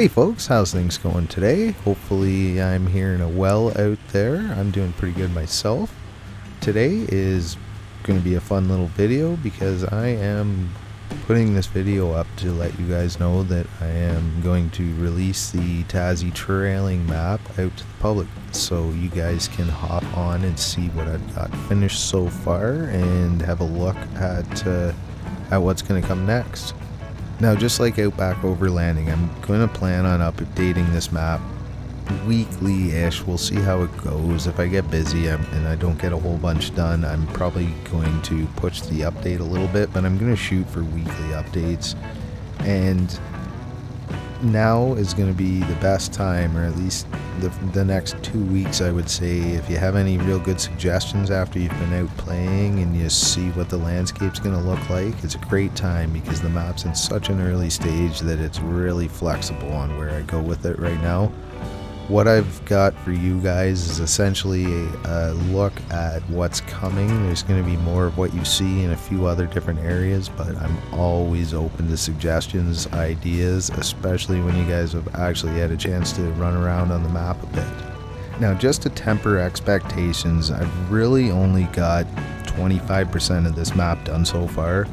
Hey folks, how's things going today? Hopefully I'm hearing a well out there. I'm doing pretty good myself. Today is going to be a fun little video because I am putting this video up to let you guys know that I am going to release the Tassie Trailing map out to the public, so you guys can hop on and see what I've got finished so far and have a look at what's going to come next. Now, just like Outback Overlanding, I'm going to plan on updating this map weekly-ish. We'll see how it goes. If I get busy and I don't get a whole bunch done, I'm probably going to push the update a little bit, but I'm going to shoot for weekly updates. And now is going to be the best time, or at least the next 2 weeks, I would say. If you have any real good suggestions after you've been out playing and you see what the landscape's going to look like, it's a great time because the map's in such an early stage that it's really flexible on where I go with it right now. What I've got for you guys is essentially a look at what's coming. There's going to be more of what you see in a few other different areas, but I'm always open to suggestions, ideas, especially when you guys have actually had a chance to run around on the map a bit. Now, just to temper expectations, I've really only got 25% of this map done so far.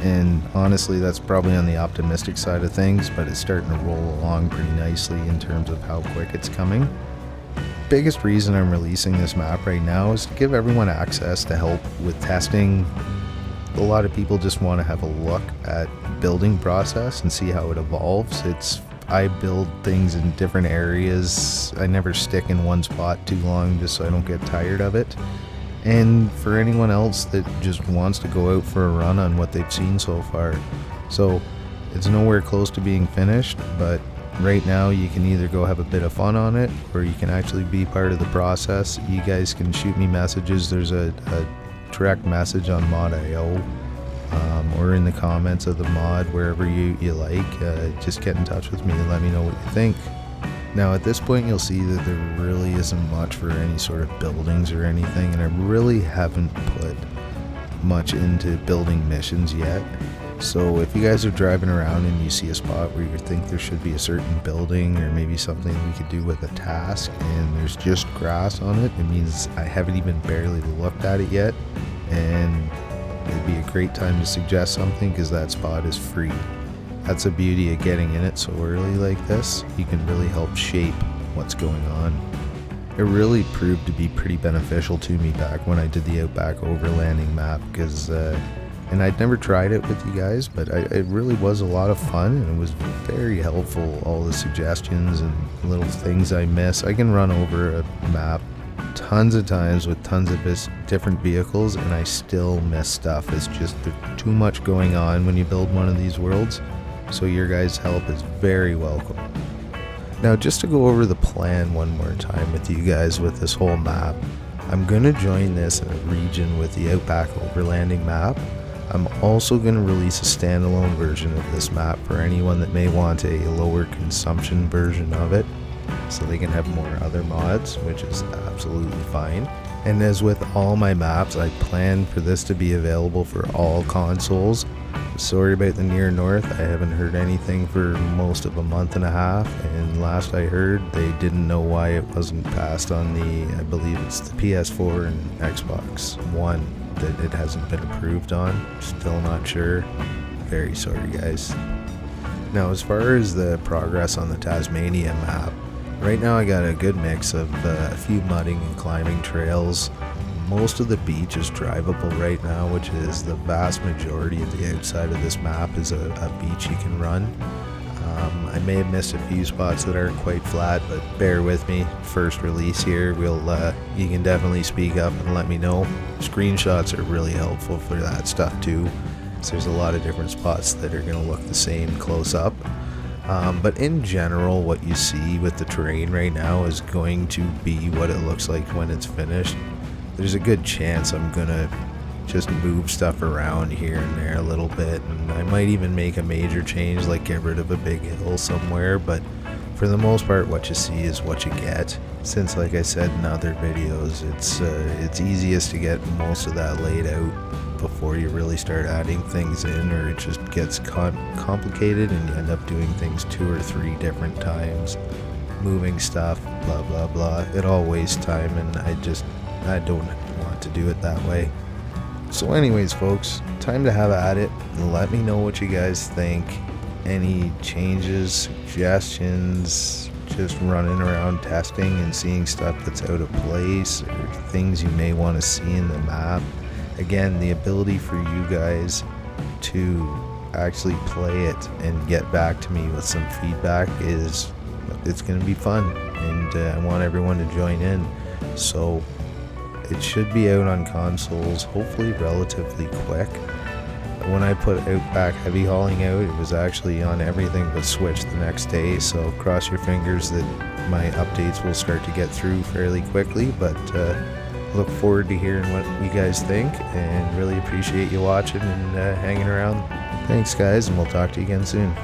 And honestly, that's probably on the optimistic side of things, but it's starting to roll along pretty nicely in terms of how quick it's coming. Biggest reason I'm releasing this map right now is to give everyone access to help with testing. A lot of people just want to have a look at building process and see how it evolves. I build things in different areas. I never stick in one spot too long just so I don't get tired of it. And for anyone else that just wants to go out for a run on what they've seen so far. So it's nowhere close to being finished, but right now you can either go have a bit of fun on it or you can actually be part of the process. You guys can shoot me messages. There's a direct message on mod.io or in the comments of the mod, wherever you like. Just get in touch with me and let me know what you think. Now, at this point, you'll see that there really isn't much for any sort of buildings or anything, and I really haven't put much into building missions yet. So if you guys are driving around and you see a spot where you think there should be a certain building or maybe something we could do with a task and there's just grass on it, it means I haven't even barely looked at it yet, and it'd be a great time to suggest something because that spot is free. That's the beauty of getting in it so early like this. You can really help shape what's going on. It really proved to be pretty beneficial to me back when I did the Outback Overlanding map because, and I'd never tried it with you guys, but it really was a lot of fun and it was very helpful. All the suggestions and little things I miss. I can run over a map tons of times with tons of different vehicles and I still miss stuff. It's just too much going on when you build one of these worlds. So your guys' help is very welcome. Now, just to go over the plan one more time with you guys with this whole map, I'm going to join this in a region with the Outback Overlanding map. I'm also going to release a standalone version of this map for anyone that may want a lower consumption version of it, so they can have more other mods, which is absolutely fine. And as with all my maps, I plan for this to be available for all consoles. Sorry about the near north, I haven't heard anything for most of a month and a half, and last I heard they didn't know why it wasn't passed on I believe it's the PS4 and Xbox One that it hasn't been approved on. Still not sure. Very sorry guys. Now, as far as the progress on the Tasmania map, right now I got a good mix of a few mudding and climbing trails. Most of the beach is drivable right now, which is the vast majority of the outside of this map is a beach you can run. I may have missed a few spots that are quite flat, but bear with me. First release here, you can definitely speak up and let me know. Screenshots are really helpful for that stuff too. So there's a lot of different spots that are going to look the same close up. But in general, what you see with the terrain right now is going to be what it looks like when it's finished. There's a good chance I'm gonna just move stuff around here and there a little bit, and I might even make a major change, like get rid of a big hill somewhere, but for the most part what you see is what you get. Since, like I said in other videos, it's easiest to get most of that laid out before you really start adding things in, or it just gets complicated and you end up doing things 2 or 3 different times, moving stuff, blah blah blah. It all wastes time, and I don't want to do it that way. So anyways, folks, time to have at it. Let me know what you guys think. Any changes, suggestions, just running around testing and seeing stuff that's out of place, or things you may want to see in the map. Again, the ability for you guys to actually play it and get back to me with some feedback it's going to be fun, and I want everyone to join in. So it should be out on consoles hopefully relatively quick. When I put Outback Heavy Hauling out, it was actually on everything but Switch the next day, so cross your fingers that my updates will start to get through fairly quickly. But look forward to hearing what you guys think, and really appreciate you watching and hanging around. Thanks guys, and we'll talk to you again soon.